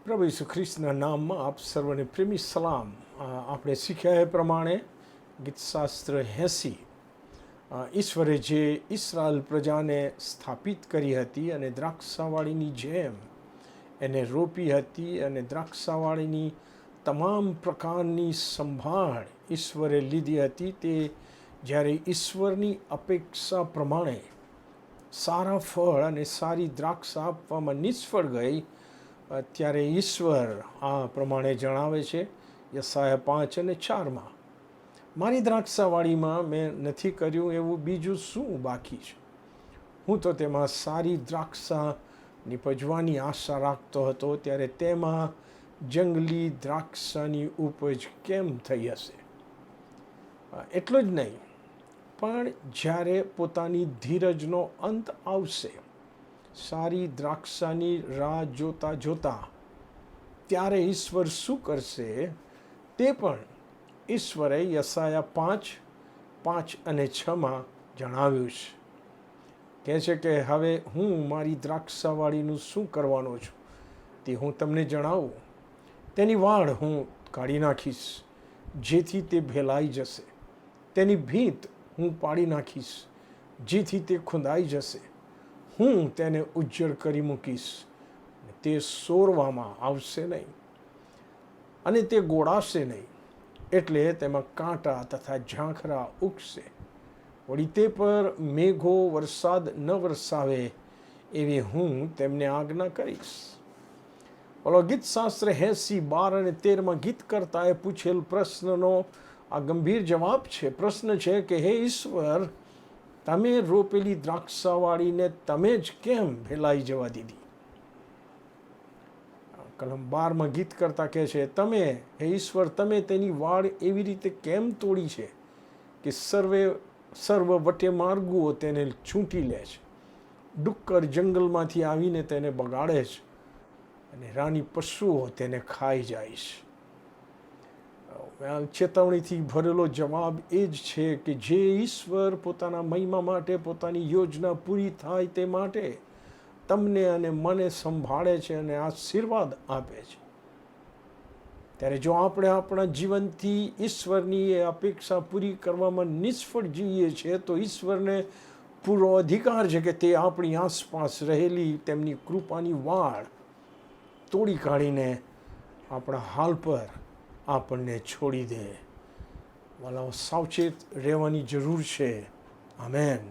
પ્રભુ ઈસુ ખ્રિસ્તના નામમાં આપ સર્વને પ્રેમી સલામ. આપણે શીખ્યા એ પ્રમાણે ગીતશાસ્ત્ર 80 ઈશ્વરે જે ઇસ્રાએલ પ્રજાને સ્થાપિત કરી હતી અને દ્રાક્ષાવાળીની જેમ એને રોપી હતી અને દ્રાક્ષાવાળીની તમામ પ્રકારની સંભાળ ઈશ્વરે લીધી હતી, તે જ્યારે ઈશ્વરની અપેક્ષા પ્રમાણે સારા ફળ અને સારી દ્રાક્ષ આપવામાં નિષ્ફળ ગઈ, ત્યારે ઈશ્વર આ પ્રમાણે જણાવે છે યશાયા 5 અને 4માં, મારી દ્રાક્ષાવાળીમાં મેં નથી કર્યું એવું બીજું શું બાકી છે? હું તો તેમાં સારી દ્રાક્ષા નીપજવાની આશા રાખતો હતો, ત્યારે તેમાં જંગલી દ્રાક્ષાની ઉપજ કેમ થઈ હશે? એટલું જ નહીં, પણ જ્યારે પોતાની ધીરજનો અંત આવશે, સારી દ્રાક્ષાની રાહ જોતા જોતા, ત્યારે ઈશ્વર શું કરશે તે પણ ઈશ્વરે યશાયા 5:5 અને 6માં જણાવ્યું છે. કહે છે કે હવે હું મારી દ્રાક્ષાવાળીનું શું કરવાનો છું તે હું તમને જણાવું. તેની વાડ હું કાઢી નાખીશ જેથી તે ભેલાઈ જશે, તેની ભીંત હું પાડી નાખીશ જેથી તે ખૂંદાઈ જશે. હું તેને ઉજ્જડ કરી મૂકીશ, તે સોરવામાં આવશે નહીં અને તે ગોળાશે નહીં, એટલે તેમાં કાંટા તથા ઝાંખરા ઉગશે. વળી તે પર મેઘો વરસાદ ન વરસાવે એવી હું તેમને આજ્ઞા કરીશ. બોલો, ગીતશાસ્ત્ર 80, 12 અને 13માં ગીતકર્તાએ પૂછેલ પ્રશ્નનો આ ગંભીર જવાબ છે. પ્રશ્ન છે કે હે ઈશ્વર, તમે રોપેલી દ્રાક્ષાવાળીને તમે જ કેમ ભેલાઈ જવા દીધી? કલમ 12માં ગીતકર્તા કહે છે, તમે હે ઈશ્વર, તમે તેની વાડ એવી રીતે કેમ તોડી છે કે સર્વ વટે માર્ગુઓ તેને છૂંટી લે છે, ડુક્કર જંગલમાંથી આવીને તેને બગાડે છે અને રાની પશુઓ તેને ખાઈ જાય છે. ચેતવણીથી ભરેલો જવાબ એ જ છે કે જે ઈશ્વર પોતાના મહિમા માટે, પોતાની યોજના પૂરી થાય તે માટે તમને અને મને સંભાળે છે અને આશીર્વાદ આપે છે, ત્યારે જો આપણે આપણા જીવનથી ઈશ્વરની એ અપેક્ષા પૂરી કરવામાં નિષ્ફળ જઈએ છીએ, તો ઈશ્વરને પૂરો અધિકાર છે કે તે આપણી આસપાસ રહેલી તેમની કૃપાની વાડ તોડી કાઢીને આપણા હાલ પર આપણને છોડી દે. વાલાઓ, સાવચેત રહેવાની જરૂર છે. આમેન.